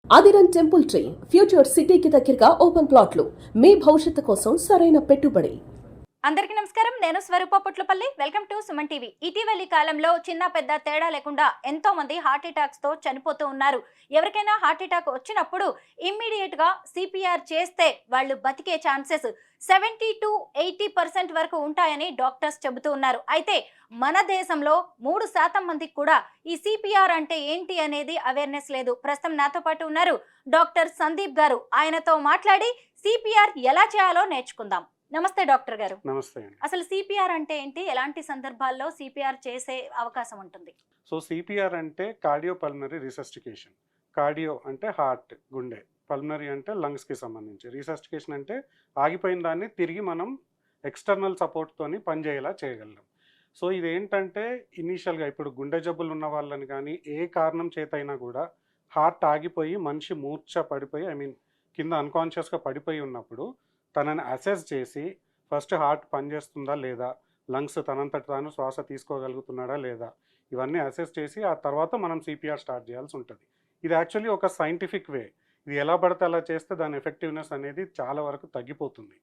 అదిరన్ temple tree future సిటీకి దగ్గరగా open ప్లాట్లు మీ భవిష్యత్తు కోసం సరైన పెట్టుబడి. అందరికీ నమస్కారం. నేను Swaroopa Putlapalli. Welcome to Suman TV. ఇటీవలి కాలంలో చిన్న పెద్ద తేడా లేకుండా ఎంతో మంది హార్ట్ అటాక్స్ తో చనిపోతూ ఉన్నారు. ఎవరికైనా హార్ట్ అటాక్ వచ్చినప్పుడు ఇమ్మీడియట్ గా సిపిఆర్ చేస్తే వాళ్ళు బతికే ఛాన్సెస్ 70 to 80% వరకు ఉంటాయని డాక్టర్స్ చెబుతూ ఉన్నారు. అయితే మన దేశంలో 3% మందికి కూడా ఈ సిపిఆర్ అంటే ఏంటి అనేది అవేర్నెస్ లేదు. ప్రస్తుతం నాతో పాటు ఉన్నారు డాక్టర్ సందీప్ గారు. ఆయనతో మాట్లాడి సిపిఆర్ ఎలా చేయాలో నేర్చుకుందాం. నమస్తే డాక్టర్ గారు. నమస్తే అండి. అసలు సిపిఆర్ అంటే ఏంటి? ఎలాంటి సందర్భాల్లో సిపిఆర్ చేసే అవకాశం ఉంటుంది? సో సిపిఆర్ అంటే కార్డియో పల్మనరీ రిసస్టికేషన్. కార్డియో అంటే హార్ట్, గుండె. పల్మనరీ అంటే లంగ్స్కి సంబంధించి. రిసస్టికేషన్ అంటే ఆగిపోయిన దాన్ని తిరిగి మనం ఎక్స్టర్నల్ సపోర్ట్తోని పనిచేయేలా చేయగలం. సో ఇదేంటంటే ఇనీషియల్గా ఇప్పుడు గుండె జబ్బులు ఉన్న వాళ్ళని కానీ ఏ కారణం చేతైనా కూడా హార్ట్ ఆగిపోయి మనిషి మూర్ఛ పడిపోయి కింద అన్కాన్షియస్గా పడిపోయి ఉన్నప్పుడు తనని అసెస్ చేసి ఫస్ట్ హార్ట్ పనిచేస్తుందా లేదా, లంగ్స్ తనంతట తాను శ్వాస తీసుకోగలుగుతున్నాడా లేదా, ఇవన్నీ అసెస్ చేసి ఆ తర్వాత మనం సిపిఆర్ స్టార్ట్ చేయాల్సి ఉంటుంది. ఇది యాక్చువల్లీ ఒక సైంటిఫిక్ వే. ఇది ఎలా పడితే అలా చేస్తే దాని ఎఫెక్టివ్నెస్ అనేది చాలా వరకు తగ్గిపోతుంది.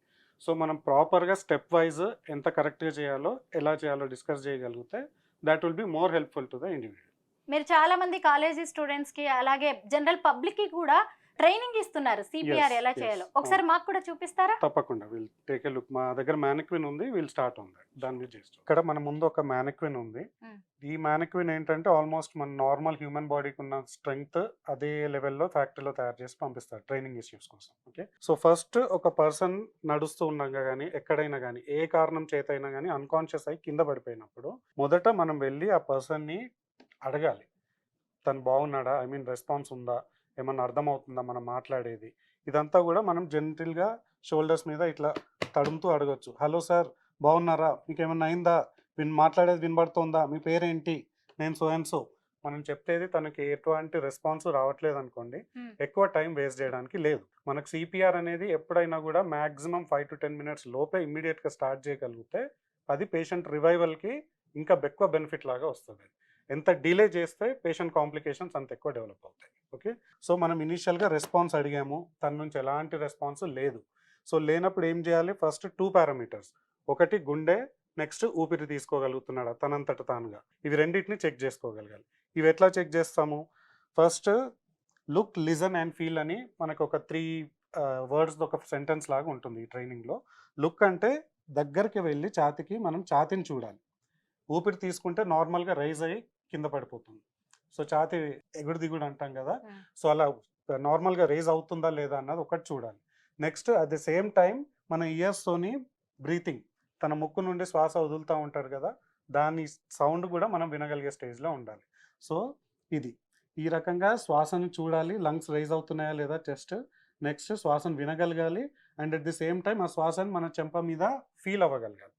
సో మనం ప్రాపర్గా స్టెప్ వైజ్ ఎంత కరెక్ట్గా చేయాలో ఎలా చేయాలో డిస్కస్ చేయగలిగితే that will be more helpful to the individual. మీరు చాలా మంది కాలేజీ స్టూడెంట్స్ కి అలాగే జనరల్ పబ్లిక్ కి కూడా ట్రైనింగ్ ఇస్తున్నారు సిపిఆర్ ఎలా చేయాలో. ఒకసారి మాకు కూడా చూపిస్తారా? తప్పకుండా. Will take a look. మా దగ్గర మ్యానిక్విన్ ఉంది, విల్ స్టార్ట్ ఉంది. దాని మీద చేస్తాం. ఇక్కడ మన ముందు ఒక మ్యానిక్విన్ ఉంది. ఈ మ్యానిక్విన్ ఏంటంటే ఆల్మోస్ట్ మన నార్మల్ హ్యూమన్ బాడీకి ఉన్న స్ట్రెంగ్త్ అదే లెవెల్లో ఫ్యాక్టరీలో తయారు చేసి పంపిస్తారు ట్రైనింగ్ ఇష్యూస్ కోసం. ఓకే, సో ఫస్ట్ ఒక పర్సన్ నడుస్తూ ఉండగా కానీ ఎక్కడైనా కానీ ఏ కారణం చేత అయినా కానీ అన్కాన్షియస్ అయి కింద పడిపోయినప్పుడు మొదట మనం వెళ్ళి ఆ పర్సన్ని అడగాలి, తను బాగున్నాడా, రెస్పాన్స్ ఉందా, ఏమన్నా అర్థమవుతుందా మనం మాట్లాడేది. ఇదంతా కూడా మనం జెంటిల్గా షోల్డర్స్ మీద ఇట్లా తడుముతూ అడగచ్చు. హలో సార్, బాగున్నారా, మీకు ఏమన్నా అయిందా, మాట్లాడేది వినబడుతుందా, మీ పేరేంటి, నేను సో అండ్ సో. మనం చెప్పేది తనకి ఎటువంటి రెస్పాన్స్ రావట్లేదు అనుకోండి, ఎక్కువ టైం వేస్ట్ చేయడానికి లేదు. మనకు సిపిఆర్ అనేది ఎప్పుడైనా కూడా మ్యాక్సిమం 5 to 10 minutes లోపే ఇమ్మీడియట్గా స్టార్ట్ చేయగలిగితే అది పేషెంట్ రివైవల్కి ఇంకా ఎక్కువ బెనిఫిట్ లాగా వస్తుంది. ఎంత డిలే చేస్తే పేషెంట్ కాంప్లికేషన్స్ అంత ఎక్కువ డెవలప్ అవుతాయి. ఓకే, సో మనం ఇనీషియల్గా రెస్పాన్స్ అడిగాము, తన నుంచి ఎలాంటి రెస్పాన్స్ లేదు. సో లేనప్పుడు ఏం చేయాలి? First 2 parameters. ఒకటి గుండె, నెక్స్ట్ ఊపిరి తీసుకోగలుగుతున్నాడా తనంతట తానుగా. ఇవి రెండింటిని చెక్ చేసుకోగలగాలి. ఇవి ఎట్లా చెక్ చేస్తాము? First look, listen and feel అని మనకు ఒక 3 words ఒక సెంటెన్స్ లాగా ఉంటుంది ఈ ట్రైనింగ్లో. లుక్ అంటే దగ్గరికి వెళ్ళి ఛాతికి మనం ఛాతిని చూడాలి. ఊపిరి తీసుకుంటే నార్మల్గా రైజ్ అయ్యి కింద పడిపోతుంది. సో ఛాతి ఎగుడు దిగుడు అంటాం కదా, సో అలా నార్మల్గా రైజ్ అవుతుందా లేదా అన్నది ఒకటి చూడాలి. Next at the same time మన ఇయర్స్తోని బ్రీతింగ్, తన ముక్కు నుండి శ్వాస వదులుతూ ఉంటారు కదా, దాని సౌండ్ కూడా మనం వినగలిగే స్టేజ్లో ఉండాలి. సో ఇది ఈ రకంగా శ్వాసను చూడాలి, లంగ్స్ రైజ్ అవుతున్నాయా లేదా టెస్ట్. నెక్స్ట్ శ్వాసను వినగలగాలి and at the same time ఆ శ్వాసను మన చెంప మీద ఫీల్ అవ్వగలగాలి.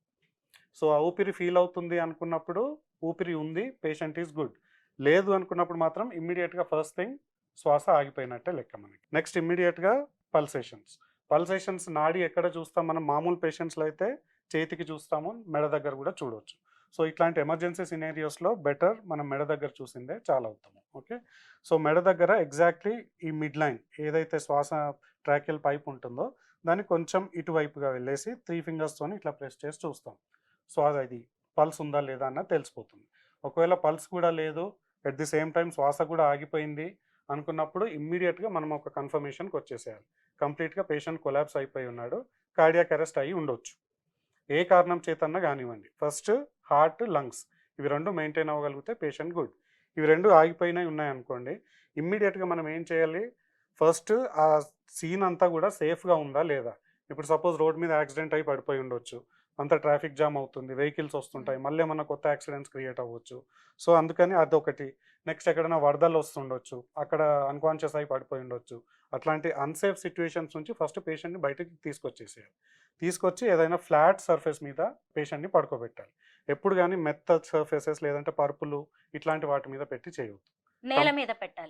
సో ఆ ఊపిరి ఫీల్ అవుతుంది అనుకున్నప్పుడు ఊపిరి ఉంది, పేషెంట్ ఈజ్ గుడ్. లేదు అనుకున్నప్పుడు మాత్రం ఇమ్మీడియట్గా ఫస్ట్ థింగ్ శ్వాస ఆగిపోయినట్టే లెక్క మనకి. నెక్స్ట్ ఇమ్మీడియట్గా పల్సేషన్స్ నాడి ఎక్కడ చూస్తాం మనం? మామూలు పేషెంట్స్లో అయితే చేతికి చూస్తాము, మెడ దగ్గర కూడా చూడవచ్చు. సో ఇట్లాంటి ఎమర్జెన్సీ సినేరియోస్లో బెటర్ మనం మెడ దగ్గర చూసిందే చాలా ఉత్తమం. ఓకే, సో మెడ దగ్గర ఎగ్జాక్ట్లీ ఈ మిడ్ లైన్ ఏదైతే శ్వాస ట్రాకియల్ పైప్ ఉంటుందో దాన్ని కొంచెం ఇటువైపుగా వెళ్ళేసి 3 fingersతో ఇట్లా ప్రెస్ చేసి చూస్తాం. సో అది పల్స్ ఉందా లేదా అన్నది తెలిసిపోతుంది. ఒకవేళ పల్స్ కూడా లేదు, ఎట్ ది సేమ్ టైం శ్వాస కూడా ఆగిపోయింది అనుకున్నప్పుడు ఇమ్మీడియట్గా మనం ఒక కన్ఫర్మేషన్కి వచ్చేసేయాలి. కంప్లీట్గా పేషెంట్ కొలాప్స్ అయిపోయి ఉన్నాడు, కార్డియాక్ అరెస్ట్ అయ్యి ఉండొచ్చు. ఏ కారణం చేతన్నా కానివ్వండి, ఫస్ట్ హార్ట్, లంగ్స్ ఇవి రెండు మెయింటైన్ అవ్వగలిగితే పేషెంట్ గుడ్. ఇవి రెండు ఆగిపోయినాయి ఉన్నాయనుకోండి, ఇమ్మీడియట్గా మనం ఏం చేయాలి? ఫస్ట్ ఆ సీన్ అంతా కూడా సేఫ్గా ఉందా లేదా. ఇప్పుడు సపోజ్ రోడ్ మీద యాక్సిడెంట్ అయి పడిపోయి ఉండొచ్చు, అంత ట్రాఫిక్ జామ్ అవుతుంది, వెహికల్స్ వస్తుంటాయి, మళ్ళీ ఏమన్నా కొత్త యాక్సిడెంట్స్ క్రియేట్ అవ్వచ్చు. సో అందుకని అదొకటి. నెక్స్ట్ ఎక్కడైనా వరదలు వస్తుండొచ్చు, అక్కడ అన్కాన్షియస్ అయి పడిపోయి ఉండొచ్చు. అట్లాంటి అన్సేఫ్ సిచ్యువేషన్స్ నుంచి ఫస్ట్ పేషెంట్ని బయటకి తీసుకొచ్చి ఏదైనా ఫ్లాట్ సర్ఫేస్ మీద పేషెంట్ని పడుకోబెట్టాలి. ఎప్పుడు కానీ మెత్త సర్ఫేసెస్ లేదంటే పరుపులు ఇట్లాంటి వాటి మీద పెట్టి చేయవద్దు.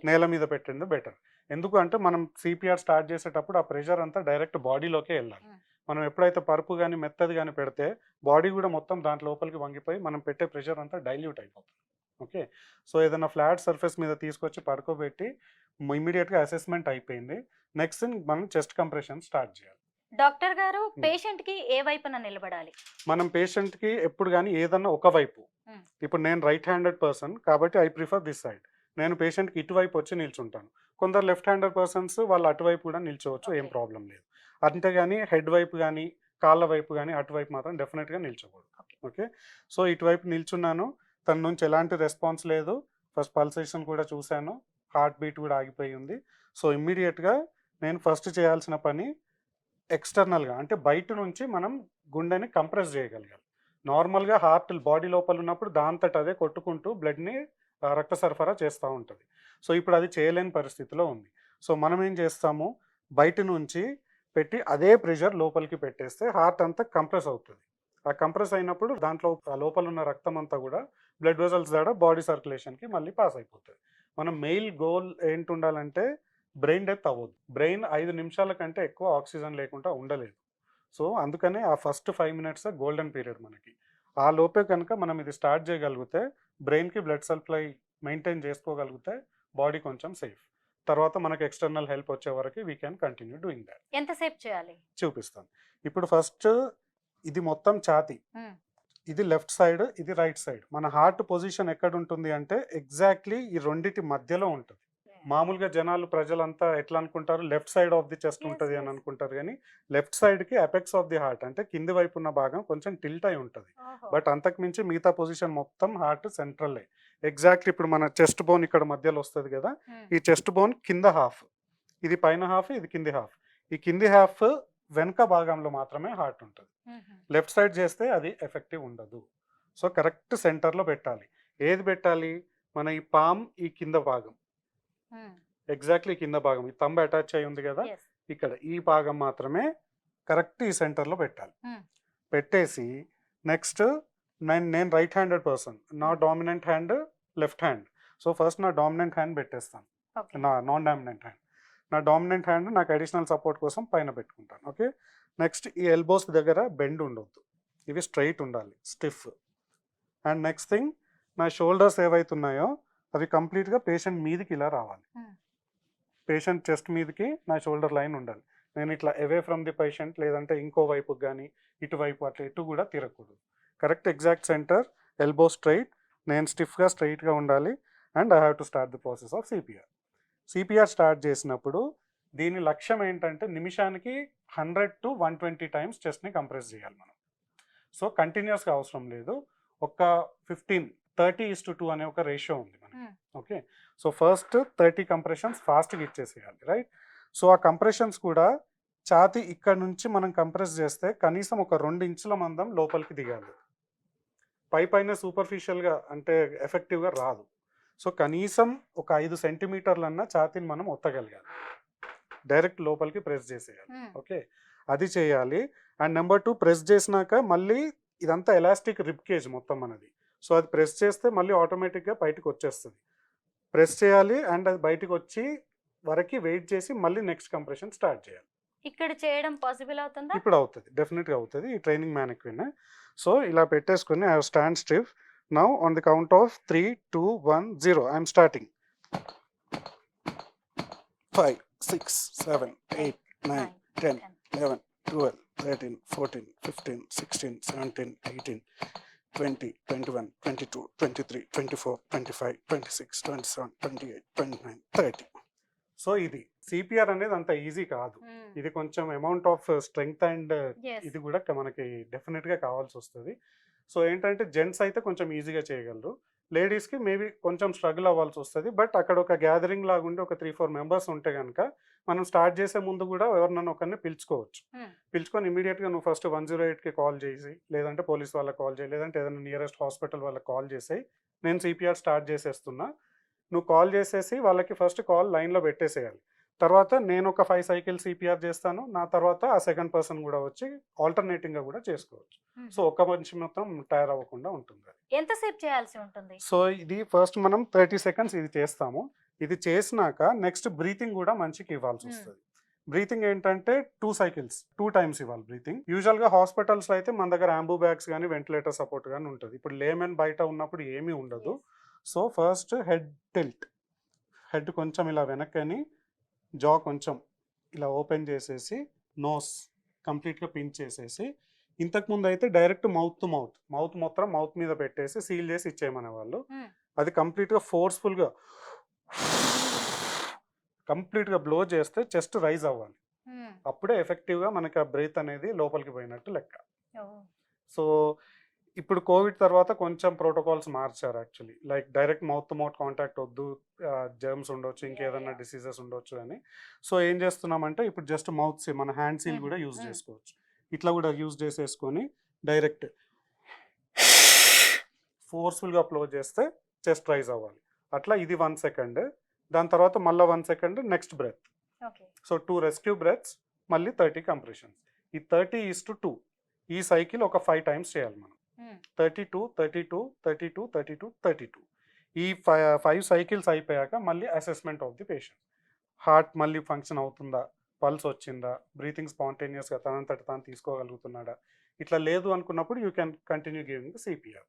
నేల మీద పెట్టింది బెటర్. ఎందుకు అంటే మనం సిపిఆర్ స్టార్ట్ చేసేటప్పుడు ఆ ప్రెషర్ అంతా డైరెక్ట్ బాడీలోకే వెళ్ళాలి. మనం ఎప్పుడైతే పరుపు కానీ మెత్తది కానీ పెడితే బాడీ కూడా మొత్తం దాంట్ లోపలికి వంగిపోయి మనం పెట్టే ప్రెషర్ అంతా డైల్యూట్ అయిపోతుంది. ఓకే, సో ఏదైనా ఫ్లాట్ సర్ఫేస్ మీద తీసుకొచ్చి పడుకోబెట్టి ఇమీడియట్గా అసెస్మెంట్ అయిపోయింది. నెక్స్ట్ మనం చెస్ట్ కంప్రెషన్ స్టార్ట్ చేయాలి. డాక్టర్ గారు పేషెంట్ కి ఏ వైపున నిలబడాలి? మనం పేషెంట్కి ఎప్పుడు కానీ ఏదన్నా ఒక వైపు, ఇప్పుడు నేను రైట్ హ్యాండెడ్ పర్సన్ కాబట్టి ఐ ప్రిఫర్ దిస్ సైడ్, నేను పేషెంట్కి ఇటువైపు వచ్చి నిల్చుంటాను. కొందరు లెఫ్ట్ హ్యాండెడ్ పర్సన్స్ వాళ్ళు అటువైపు కూడా నిల్చోవచ్చు, ఏం ప్రాబ్లం లేదు. అంతేగాని హెడ్ వైపు కానీ కాళ్ళ వైపు కానీ అటువైపు మాత్రం డెఫినెట్గా నిల్చోకూడదు. ఓకే, సో ఇటువైపు నిల్చున్నాను, తన నుంచి ఎలాంటి రెస్పాన్స్ లేదు. ఫస్ట్ పల్సేషన్ కూడా చూశాను, హార్ట్ బీట్ కూడా ఆగిపోయి ఉంది. సో ఇమ్మీడియట్గా నేను ఫస్ట్ చేయాల్సిన పని ఎక్స్టర్నల్గా అంటే బయట నుంచి మనం గుండెని కంప్రెస్ చేయగలగాలి. నార్మల్గా హార్ట్ బాడీ లోపల ఉన్నప్పుడు దాంతట అదే కొట్టుకుంటూ బ్లడ్ని రక్త సరఫరా చేస్తూ ఉంటుంది. సో ఇప్పుడు అది చేయలేని పరిస్థితిలో ఉంది. సో మనం ఏం చేస్తాము, బయట నుంచి పెట్టి అదే ప్రెషర్ లోపలికి పెట్టేస్తే హార్ట్ అంతా కంప్రెస్ అవుతుంది. ఆ కంప్రెస్ అయినప్పుడు దాంట్లో లోపల ఉన్న రక్తం అంతా కూడా బ్లడ్ వెజల్స్ ద్వారా బాడీ సర్క్యులేషన్కి మళ్ళీ పాస్ అయిపోతుంది. మనం మెయిన్ గోల్ ఏంటి ఉండాలంటే బ్రెయిన్ డెత్ అవ్వదు. బ్రెయిన్ 5 నిమిషాల కంటే ఎక్కువ ఆక్సిజన్ లేకుండా ఉండలేదు. సో అందుకనే ఆ ఫస్ట్ 5 మినిట్స్ గోల్డెన్ పీరియడ్ మనకి. ఆ లోపే కనుక మనం ఇది స్టార్ట్ చేయగలిగితే బ్రెయిన్కి బ్లడ్ సప్లై మెయింటైన్ చేసుకోగలిగితే బాడీ కొంచెం సేఫ్. తర్వాత మనకి ఎక్స్టర్నల్ హెల్ప్ వచ్చే వరకు we can continue doing that. ఎంతసేపు చేయాలి చూపిస్తాను. ఇప్పుడు ఫస్ట్ ఇది మొత్తం ఛాతీ, ఇది లెఫ్ట్ సైడ్, ఇది రైట్ సైడ్. మన హార్ట్ పొజిషన్ ఎక్కడ ఉంటుంది అంటే ఎగ్జాక్ట్లీ ఈ రెండిటి మధ్యలో ఉంటుంది. మామూలుగా జనాలు ప్రజలంతా ఎట్లా అనుకుంటారు, left side of the chest ఉంటుంది అని అనుకుంటారు. కానీ లెఫ్ట్ సైడ్కి అపెక్స్ ఆఫ్ ది హార్ట్ అంటే కింది వైపు ఉన్న భాగం కొంచెం టిల్ట్ అయి ఉంటుంది. బట్ అంతకు మించి మిగతా పొజిషన్ మొత్తం హార్ట్ సెంట్రల్లే. ఎగ్జాక్ట్లీ ఇప్పుడు మన చెస్ట్ బోన్ ఇక్కడ మధ్యలో వస్తుంది కదా, ఈ చెస్ట్ బోన్ కింద హాఫ్, ఇది పైన హాఫ్, ఇది కింది హాఫ్. ఈ కింది హాఫ్ వెనుక భాగంలో మాత్రమే హార్ట్ ఉంటుంది. లెఫ్ట్ సైడ్ చేస్తే అది ఎఫెక్టివ్ ఉండదు. సో కరెక్ట్ సెంటర్లో పెట్టాలి. ఏది పెట్టాలి, మన ఈ పామ్ ఈ కింద భాగం, ఎగ్జాక్ట్లీ కింద భాగం, ఈ తంబ అటాచ్ అయి ఉంది కదా, ఇక్కడ ఈ భాగం మాత్రమే కరెక్ట్ ఈ సెంటర్లో పెట్టాలి. పెట్టేసి నెక్స్ట్ నేను రైట్ హ్యాండెడ్ పర్సన్, నా dominant hand left hand. So first నా డామినెంట్ హ్యాండ్ పెట్టేస్తాను, నా నాన్ డామినెంట్ హ్యాండ్. నా డామినెంట్ హ్యాండ్ నాకు అడిషనల్ సపోర్ట్ కోసం పైన పెట్టుకుంటాను. ఓకే, నెక్స్ట్ ఈ ఎల్బోస్ దగ్గర బెండ్ ఉండొద్దు, ఇవి స్ట్రైట్ ఉండాలి, స్టిఫ్. అండ్ నెక్స్ట్ థింగ్, నా షోల్డర్స్ ఏవైతున్నాయో అవి కంప్లీట్గా పేషెంట్ మీదకి ఇలా రావాలి. పేషెంట్ చెస్ట్ మీదకి నా షోల్డర్ లైన్ ఉండాలి. నేను ఇట్లా అవే ఫ్రమ్ ది పేషెంట్ లేదంటే ఇంకో వైపుకి కానీ ఇటువైపు అట్లా ఇటు కూడా తిరగకూడదు. Correct exact centre, elbow straight, నేను స్టిఫ్గా స్ట్రైట్గా ఉండాలి. And I have to start the process of CPR. CPR start చేసినప్పుడు దీని లక్ష్యం ఏంటంటే నిమిషానికి 100 to 120 టైమ్స్ చెస్ట్ని కంప్రెస్ చేయాలి మనం. సో కంటిన్యూస్గా అవసరం లేదు, ఒక 15-30:2 అనే ఒక రేషియో ఉంది మనకి. ఓకే, సో ఫస్ట్ 30 కంప్రెషన్స్ ఫాస్ట్గా ఇచ్చేసేయాలి, రైట్. సో ఆ కంప్రెషన్స్ కూడా ఛాతీ ఇక్కడ నుంచి మనం కంప్రెస్ చేస్తే కనీసం ఒక 2 ఇంచుల మందం లోపలికి దిగాలి. పైన సూపర్ఫిషియల్గా అంటే ఎఫెక్టివ్గా రాదు. సో కనీసం ఒక 5 సెంటీమీటర్లన్నా ఛాతీని మనం ఒత్తగలగాలి, డైరెక్ట్ లోపలికి ప్రెస్ చేసేయాలి. ఓకే, అది చేయాలి. అండ్ నెంబర్ 2, ప్రెస్ చేసినాక మళ్ళీ ఇదంతా ఎలాస్టిక్ రిబ్ కేజ్ మొత్తం మనది. సో అది ప్రెస్ చేస్తే మళ్ళీ ఆటోమేటిక్గా బయటకు వచ్చేస్తుంది. ప్రెస్ చేయాలి అండ్ అది బయటకు వచ్చి వరకు వెయిట్ చేసి మళ్ళీ నెక్స్ట్ కంప్రెషన్ స్టార్ట్ చేయాలి. ఇక్కడ చేయడం పాసిబుల్ అవుతుందా? ఇప్పుడు అవుతుంది, డెఫినెట్గా అవుతుంది. ఈ ట్రైనింగ్ మ్యానిక్విన్. సో ఇలా పెట్టేసుకుని I stand stiff. Now on the count of 3, 2, 1, 0, I am starting. 5, 6, 7, 8, 9, 10, 11, 12, 13, 14, 15, 16, 17, 18, 20, 21, 22, 23, 24, 25, 26, 27, 28, 29, 30. So ఇది సిపిఆర్ అనేది అంత ఈజీ కాదు. ఇది కొంచెం అమౌంట్ ఆఫ్ స్ట్రెంగ్త్ అండ్ ఇది కూడా మనకి డెఫినెట్గా కావాల్సి వస్తుంది. సో ఏంటంటే జెంట్స్ అయితే కొంచెం ఈజీగా చేయగలరు, లేడీస్కి మేబీ కొంచెం స్ట్రగుల్ అవ్వాల్సి వస్తుంది. బట్ అక్కడ ఒక గ్యాదరింగ్ లాగా ఉండి ఒక 3-4 మెంబర్స్ ఉంటే కనుక మనం స్టార్ట్ చేసే ముందు కూడా ఎవరినైనా ఒకరిని పిలుచుకోవచ్చు. పిలుచుకొని ఇమీడియట్గా నువ్వు ఫస్ట్ 108కి కాల్ చేసి, లేదంటే పోలీస్ వాళ్ళకి కాల్ చేయి, లేదంటే ఏదైనా నియరెస్ట్ హాస్పిటల్ వాళ్ళకి కాల్ చేసి నేను సిపిఆర్ స్టార్ట్ చేసేస్తున్నా, నువ్వు కాల్ చేసేసి వాళ్ళకి ఫస్ట్ కాల్ లైన్లో పెట్టేసేయాలి. తర్వాత నేను ఒక 5 సైకిల్ సిపిఆర్ చేస్తాను, నా తర్వాత ఆ సెకండ్ పర్సన్ కూడా వచ్చి ఆల్టర్నేటింగ్గా కూడా చేసుకోవచ్చు. సో ఒక మనిషి మొత్తం టైర్ అవ్వకుండా ఉంటుంది. ఎంతసేపు చేయాల్సి ఉంటుంది? సో ఇది ఫస్ట్ మనం 30 సెకండ్స్ ఇది చేస్తాము. ఇది చేసినాక నెక్స్ట్ బ్రీతింగ్ కూడా మంచికి ఇవ్వాల్సి వస్తుంది. బ్రీతింగ్ ఏంటంటే 2 సైకిల్స్ 2 టైమ్స్ ఇవ్వాలి బ్రీతింగ్. యూజువల్గా హాస్పిటల్స్లో అయితే మన దగ్గర అంబు బ్యాగ్స్ కానీ వెంటిలేటర్ సపోర్ట్ కానీ ఉంటుంది. ఇప్పుడు లేమెన్ బయట ఉన్నప్పుడు ఏమీ ఉండదు. So first head tilt, head కొంచెం ఇలా వెనక్కని జా కొంచెం ఇలా ఓపెన్ చేసేసి నోస్ కంప్లీట్గా పిన్ చేసేసి, ఇంతకుముందు అయితే డైరెక్ట్ మౌత్ టు మౌత్ మొత్తం మౌత్ మీద పెట్టేసి సీల్ చేసి ఇచ్చేయమనే వాళ్ళు. అది కంప్లీట్గా ఫోర్స్ఫుల్గా కంప్లీట్గా బ్లో చేస్తే చెస్ట్ రైజ్ అవ్వాలి. అప్పుడే ఎఫెక్టివ్గా మనకి ఆ బ్రీత్ అనేది లోపలికి పోయినట్టు లెక్క. సో ఇప్పుడు కోవిడ్ తర్వాత కొంచెం ప్రోటోకాల్స్ మార్చారు actually. Like direct mouth to mouth contact వద్దు, జర్మ్స్ ఉండొచ్చు, ఇంకేదన్నా డిసీజెస్ ఉండొచ్చు అని. సో ఏం చేస్తున్నామంటే ఇప్పుడు జస్ట్ మౌత్ సీల్, మన హ్యాండ్ సీల్ కూడా యూజ్ చేసుకోవచ్చు. ఇట్లా కూడా యూజ్ చేసేసుకొని డైరెక్ట్ ఫోర్స్ఫుల్గా ఫ్లో చేస్తే చెస్ట్ రైజ్ అవ్వాలి. అట్లా ఇది 1 సెకండ్, దాని తర్వాత మళ్ళీ 1 second next breath. So 2 rescue breaths, మళ్ళీ 30 కంప్రెషన్స్. ఈ 30:2 ఈ సైకిల్ ఒక 5 టైమ్స్ చేయాలి మనం. 32 32 32 32 32 ఈ 5 సైకిల్స్ అయిపోయాక మళ్ళీ assessment of the patient. Heart మళ్ళీ ఫంక్షన్ అవుతుందా, పల్స్ వచ్చిందా, బ్రీతింగ్ స్పాంటేనియస్గా తనంతట తాను తీసుకోగలుగుతున్నాడా, ఇట్లా లేదు అనుకున్నప్పుడు you can continue giving CPR.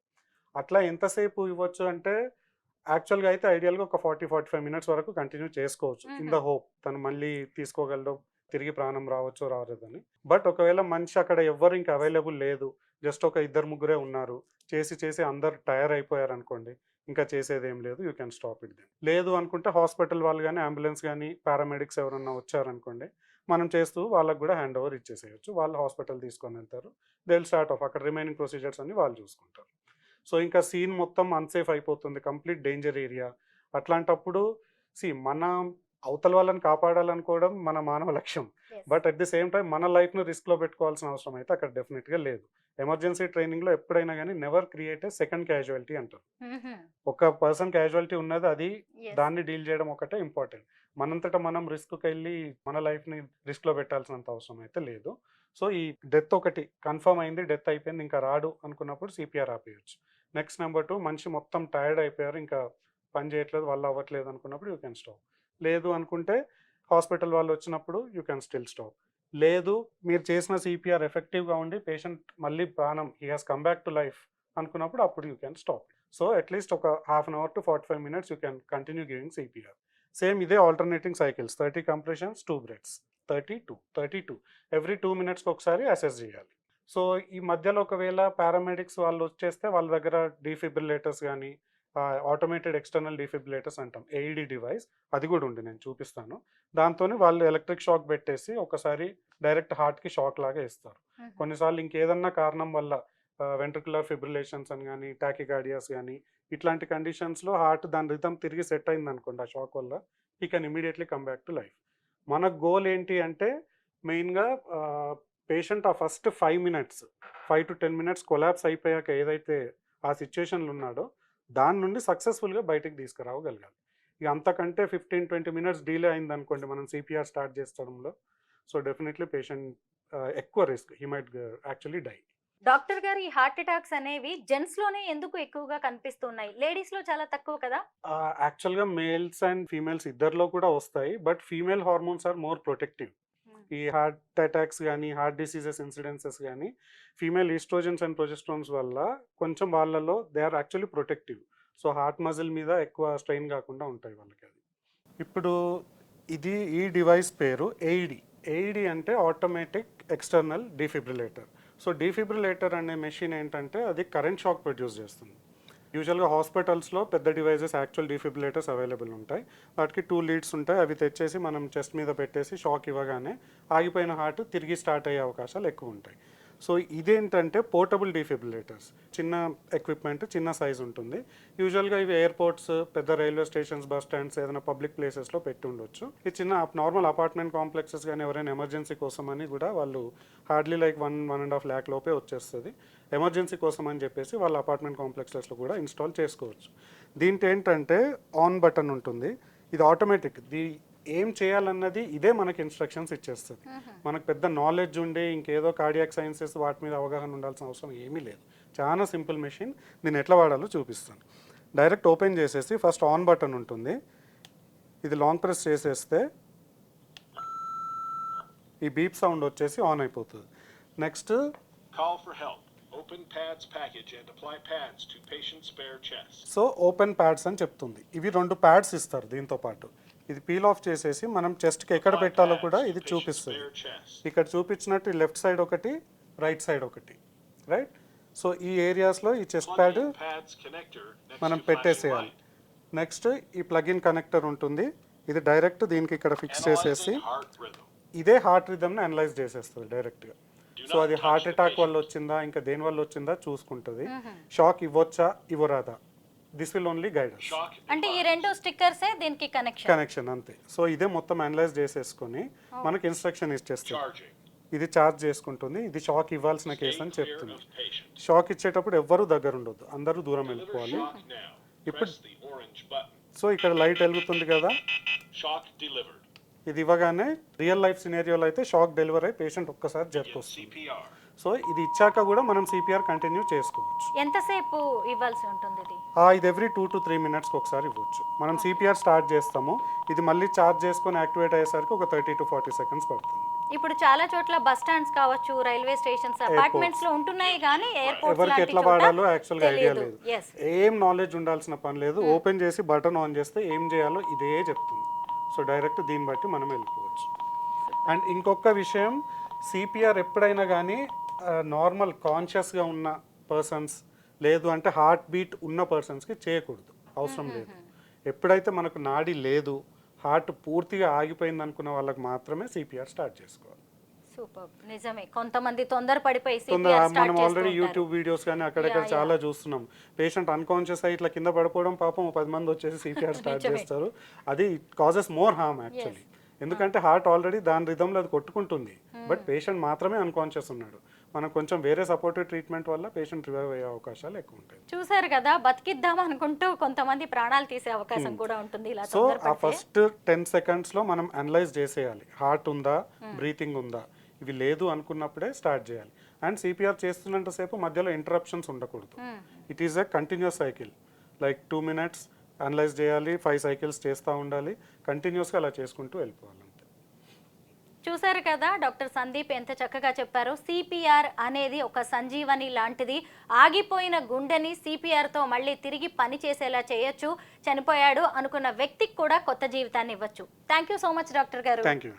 అట్లా ఎంతసేపు ఇవ్వచ్చు అంటే యాక్చువల్గా అయితే ఐడియల్గా ఒక 40-45 మినిట్స్ వరకు కంటిన్యూ చేసుకోవచ్చు, ఇన్ ద హోప్ తను మళ్ళీ తీసుకోగలడు, తిరిగి ప్రాణం రావచ్చు రాలేదని. బట్ ఒకవేళ మనిషి అక్కడ ఎవ్వరు ఇంకా అవైలబుల్ లేదు, జస్ట్ ఒక 2-3 ఉన్నారు, చేసి అందరు టైర్ అయిపోయారు అనుకోండి, ఇంకా చేసేది ఏం లేదు, you can stop it then. లేదు అనుకుంటే హాస్పిటల్ వాళ్ళు కానీ అంబులెన్స్ కానీ పారామెడిక్స్ ఎవరన్నా వచ్చారనుకోండి, మనం చేస్తూ వాళ్ళకు కూడా హ్యాండ్ ఓవర్ ఇచ్చేసేయచ్చు. వాళ్ళు హాస్పిటల్ తీసుకొని వెళ్తారు, దే విల్ స్టార్ట్ ఆఫ్, అక్కడ రిమైనింగ్ ప్రొసీజర్స్ అన్ని వాళ్ళు చూసుకుంటారు. సో ఇంకా సీన్ మొత్తం అన్సేఫ్ అయిపోతుంది, కంప్లీట్ డేంజర్ ఏరియా. అట్లాంటప్పుడు మన అవతల వాళ్ళని కాపాడాలనుకోవడం మన మానవ లక్ష్యం, but at the same time మన లైఫ్ను రిస్క్లో పెట్టుకోవాల్సిన అవసరం అయితే అక్కడ డెఫినెట్గా లేదు. ఎమర్జెన్సీ ట్రైనింగ్లో ఎప్పుడైనా కానీ never create a second casualty అంటారు. ఒక పర్సన్ క్యాజువాలిటీ ఉన్నది, అది దాన్ని డీల్ చేయడం ఒకటే ఇంపార్టెంట్. మనంతటా మనం రిస్క్కి వెళ్ళి మన లైఫ్ని రిస్క్లో పెట్టాల్సినంత అవసరం అయితే లేదు. సో ఈ డెత్ ఒకటి కన్ఫర్మ్ అయింది, డెత్ అయిపోయింది, ఇంకా రాడు అనుకున్నప్పుడు సిపిఆర్ ఆపేయచ్చు. నెక్స్ట్ నెంబర్ 2, మనిషి మొత్తం టైర్డ్ అయిపోయారు, ఇంకా పని చేయట్లేదు, వల్ల అవ్వట్లేదు అనుకున్నప్పుడు యూ కెన్ స్టాప్. లేదు అనుకుంటే హాస్పిటల్ వాళ్ళు వచ్చినప్పుడు యూ కెన్ స్టిల్ స్టాప్. లేదు మీరు చేసిన సిపిఆర్ ఎఫెక్టివ్గా ఉండి పేషెంట్ మళ్ళీ ప్రాణం, he has come back to life అనుకున్నప్పుడు అప్పుడు you can stop. So at least ఒక 1/2 hour to 45 minutes you can continue giving CPR. Same ఇదే alternating cycles, 30 compressions, 2 breaths, 32 32 every 2 మినిట్స్కి ఒకసారి అసెస్ చేయాలి. సో ఈ మధ్యలో ఒకవేళ పారామెడిక్స్ వాళ్ళు వచ్చేస్తే వాళ్ళ దగ్గర డీఫిబ్రిలేటర్స్ కానీ ఆటోమేటెడ్ ఎక్స్టర్నల్ డీఫిబ్రిలేటర్స్ అంటాం, ఏఈడి డివైస్, అది కూడా ఉంది, నేను చూపిస్తాను. దాంతో వాళ్ళు ఎలక్ట్రిక్ షాక్ పెట్టేసి ఒకసారి డైరెక్ట్ హార్ట్కి షాక్ లాగా ఇస్తారు. కొన్నిసార్లు ఇంకేదన్నా కారణం వల్ల వెంట్రికులర్ ఫిబ్రిలేషన్స్ అని కానీ టాకికార్డియాస్ కానీ ఇట్లాంటి కండిషన్స్లో హార్ట్ దాని రిథమ్ తిరిగి సెట్ అయింది అనుకోండి ఆ షాక్ వల్ల, ఈ can immediately come back to life. మన గోల్ ఏంటి అంటే మెయిన్గా పేషెంట్ ఆ first 5 minutes 5 to 10 minutes collapse అయిపోయాక ఏదైతే ఆ సిచ్యుయేషన్లో ఉన్నాడో దాని నుండి సక్సెస్ఫుల్గా బయటికి తీసుకురావగలగాలి. ఇక అంతకంటే 15-20 మినిట్స్ డిలే అయింది అనుకోండి మనం సిపిఆర్ స్టార్ట్ చేసడంలో, సో డెఫినెట్లీ పేషెంట్ ఎక్కువ risk, he might actually die. Doctor గారు, ఈ హార్ట్ అటాక్స్ అనేవి జెంట్స్ లోనే ఎందుకు ఎక్కువగా కనిపిస్తున్నాయి, లేడీస్ లో చాలా తక్కువ కదా? యాక్చువల్గా మేల్స్ అండ్ ఫీమేల్స్ ఇద్దరిలో కూడా వస్తాయి, but female hormones are more protective. ఈ హార్ట్ అటాక్స్ కానీ హార్ట్ డిసీజెస్ ఇన్సిడెన్సెస్ కానీ ఫీమేల్ ఈస్ట్రోజన్స్ అండ్ ప్రొజెస్ట్రాన్స్ వల్ల కొంచెం వాళ్ళలో they are actually protective. So heart muscle మీద ఎక్కువ స్ట్రెయిన్ కాకుండా ఉంటాయి వాళ్ళకి. అది ఇప్పుడు ఈ డివైస్ పేరు ఏఈడి. ఏఈడి అంటే automatic external defibrillator. So defibrillator అనే మెషిన్ ఏంటంటే అది కరెంట్ షాక్ ప్రొడ్యూస్ చేస్తుంది. యూజువల్గా హాస్పిటల్స్లో పెద్ద డివైజెస్ యాక్చువల్ డీఫిబ్రిలేటర్స్ అవైలబుల్ ఉంటాయి, వాటికి 2 లీడ్స్ ఉంటాయి, అవి తెచ్చేసి మనం చెస్ట్ మీద పెట్టేసి షాక్ ఇవ్వగానే ఆగిపోయిన హార్ట్ తిరిగి స్టార్ట్ అయ్యే అవకాశాలు ఎక్కువ ఉంటాయి. సో ఇదేంటంటే పోర్టబుల్ డీఫిబ్రిలేటర్స్, చిన్న ఎక్విప్మెంట్, చిన్న సైజ్ ఉంటుంది. యూజువల్గా ఇవి ఎయిర్పోర్ట్స్, పెద్ద రైల్వే స్టేషన్స్, బస్ స్టాండ్స్, ఏదైనా పబ్లిక్ ప్లేసెస్లో పెట్టి ఉండొచ్చు. ఇది చిన్న నార్మల్ అపార్ట్మెంట్ కాంప్లెక్సెస్ కానీ ఎవరైనా ఎమర్జెన్సీ కోసం అని కూడా వాళ్ళు హార్డ్లీ లైక్ 1.5 lakh లోపే వచ్చేస్తుంది. ఎమర్జెన్సీ కోసం అని చెప్పేసి వాళ్ళ అపార్ట్మెంట్ కాంప్లెక్సెస్లో కూడా ఇన్స్టాల్ చేసుకోవచ్చు. దీంట్లో ఏంటంటే ఆన్ బటన్ ఉంటుంది, ఇది ఆటోమేటిక్, ఏం చేయాలన్నది ఇదే మనకి ఇన్స్ట్రక్షన్స్ ఇచ్చేస్తుంది. మనకు పెద్ద నాలెడ్జ్ ఉండి ఇంకేదో కార్డియాక్ సైన్సెస్ వాటి మీద అవగాహన ఉండాల్సిన అవసరం ఏమీ లేదు, చాలా సింపుల్ మెషిన్. దీన్ని ఎట్లా వాడాలో చూపిస్తాను. డైరెక్ట్ ఓపెన్ చేసేసి ఫస్ట్ ఆన్ బటన్ ఉంటుంది, ఇది లాంగ్ ప్రెస్ చేసేస్తే ఈ బీప్ సౌండ్ వచ్చేసి ఆన్ అయిపోతుంది. Next open pads package and apply pads to patient's bare chest. So open pads అని చెప్తుంది. ఇవి 2 ప్యాడ్స్ ఇస్తారు దీంతో పాటు. ఇది పీల్ ఆఫ్ చేసేసి మనం చెస్ట్కి ఎక్కడ Apply పెట్టాలో pads కూడా to ఇది patient's చూపిస్తుంది. bare chest. ఇక్కడ చూపించినట్టు లెఫ్ట్ సైడ్ ఒకటి, రైట్ సైడ్ ఒకటి, రైట్. సో ఈ ఏరియాస్లో ఈ chest Plug pad in pads connector next మనం to flashing పెట్టేసేయాలి. light. నెక్స్ట్ ఈ ప్లగ్ ఇన్ కనెక్టర్ ఉంటుంది. ఇది డైరెక్ట్ దీనికి ఇక్కడ ఫిక్స్ చేసేసి Analyzing heart rhythm. ఇదే హార్ట్ రిథమ్ని అనలైజ్ చేసేస్తుంది డైరెక్ట్గా. Do సో not అది touch హార్ట్ the అటాక్ వల్ల patient. వచ్చిందా ఇంకా దేని వల్ల వచ్చిందా చూసుకుంటుంది. షాక్ ఇవ్వచ్చా ఇవ్వరాదా, this will only guide us. Shock అంటే ఈ device. 2 స్టిక్కర్సే దీనికి కనెక్షన్. కనెక్షన్ అంతే. సో ఇదే మొత్తం అనలైజ్ చేసేసుకొని మనకి ఇన్స్ట్రక్షన్ ఇచ్చేస్తుంది. Charging. ఇది ఛార్జ్ చేసుకుంటుంది. ఇది షాక్ ఇవ్వాల్సిన Stay కేసు అని clear చెప్తుంది. of patient. షాక్ ఇచ్చేటప్పుడు ఎవ్వరూ దగ్గర ఉండొద్దు, అందరూ దూరం Deliver వెళ్ళిపోవాలి. shock now. ఇప్పుడు- Press the orange button. So ఇక్కడ లైట్ వెలుగుతుంది కదా, Shock delivered. ఇది ఇవ్వగానే రియల్ లైఫ్ సినేరియోలో అయితే షాక్ డెలివరీ అయి పేషెంట్ ఒక్కసారి Begin జర్క్ వస్తుంది. CPR. సో ఇది ఇచ్చాక కూడా మనం సిపిఆర్ కంటిన్యూ చేసుకోవచ్చు. ఎంతసేపు ఇవ్వాల్సి ఉంటుంది ఇది? ఇది ఎవ్రీ 2 to 3 మినిట్స్కి ఒకసారి ఇవ్వచ్చు. మనం సిపిఆర్ స్టార్ట్ చేస్తాము, ఇది మళ్ళీ ఛార్జ్ చేసుకొని యాక్టివేట్ అయ్యేసరికి ఒక 30 to 40 సెకండ్స్ పడుతుంది. ఇప్పుడు చాలా చోట్ల బస్ స్టాండ్స్ కావచ్చు, రైల్వే స్టేషన్స్, అపార్ట్మెంట్స్ లో ఉంటున్నాయి కానీ ఎయిర్పోర్ట్స్ ఎవరికి లాంటి ఎట్లా చోట వాడాలో యాక్చువల్గా ఐడియా తెలియదు. లేదు. Yes. ఏం నాలెడ్జ్ ఉండాల్సిన పని లేదు. ఓపెన్ చేసి బటన్ ఆన్ చేస్తే ఏం చేయాలో ఇదే చెప్తుంది. సో డైరెక్ట్ దీన్ని బట్టి మనం వెళ్ళిపోవచ్చు. అండ్ ఇంకొక విషయం, సిపిఆర్ ఎప్పుడైనా కానీ నార్మల్ కాన్షియస్గా ఉన్న పర్సన్స్ లేదు అంటే హార్ట్ బీట్ ఉన్న పర్సన్స్కి చేయకూడదు, అవసరం లేదు. ఎప్పుడైతే మనకు నాడి లేదు, హార్ట్ పూర్తిగా ఆగిపోయింది అనుకున్న వాళ్ళకి మాత్రమే సిపిఆర్ స్టార్ట్ చేసుకోవాలి. సూపర్, నిజమే. కొంతమంది తొందర పడిపోయి తొందర CPR స్టార్ట్ మనం ఆల్రెడీ చేస్తూ యూట్యూబ్ ఉంటారు. వీడియోస్ కానీ అక్కడక్కడ Yeah, చాలా చూస్తున్నాం. పేషెంట్ అన్కాన్షియస్ అయ్యి ఇట్లా కింద పడిపోవడం, పాపం 10 మంది వచ్చేసి సిపిఆర్ స్టార్ట్ నిజమే. చేస్తారు. అది కాజెస్ మోర్ హార్మ్ యాక్చువల్లీ. ఎందుకంటే హార్ట్ ఆల్రెడీ దాని రిథంలో అది కొట్టుకుంటుంది, బట్ పేషెంట్ మాత్రమే అన్కాన్షియస్ ఉన్నాడు. మనం కొంచెం వేరే సపోర్టివ్ ట్రీట్మెంట్ వల్ల పేషెంట్ రివైవ్ అయ్యే అవకాశాలు ఎక్కువ ఉంటాయి. చూసారు కదా, బతికిద్దాం అనుకుంటూ కొంతమంది ప్రాణాలు తీసే అవకాశం కూడా ఉంటుంది ఇలా సో తొందర ఆ పడితే. ఫస్ట్ 10 సెకండ్స్లో మనం అనలైజ్ చేసేయాలి, హార్ట్ ఉందా, బ్రీతింగ్ ఉందా, ఇవి లేదు అనుకున్నప్పుడే స్టార్ట్ చేయాలి. అండ్ సిపిఆర్ చేస్తున్నంతసేపు మధ్యలో ఇంటరప్షన్స్ ఉండకూడదు. It is a continuous cycle. Like 2 minutes analyse చేయాలి, 5 cycles చేస్తూ ఉండాలి, కంటిన్యూస్గా అలా చేసుకుంటూ వెళ్ళిపోవాలి. చూసారు కదా డాక్టర్ సందీప్ ఎంత చక్కగా చెప్పారు. సిపిఆర్ అనేది ఒక సంజీవని లాంటిది. ఆగిపోయిన గుండెని సిపిఆర్తో మళ్ళీ తిరిగి పని చేసేలా చేయొచ్చు. చనిపోయాడు అనుకున్న వ్యక్తికి కూడా కొత్త జీవితాన్ని ఇవ్వచ్చు. Thank you so much doctor గారు. Thank you.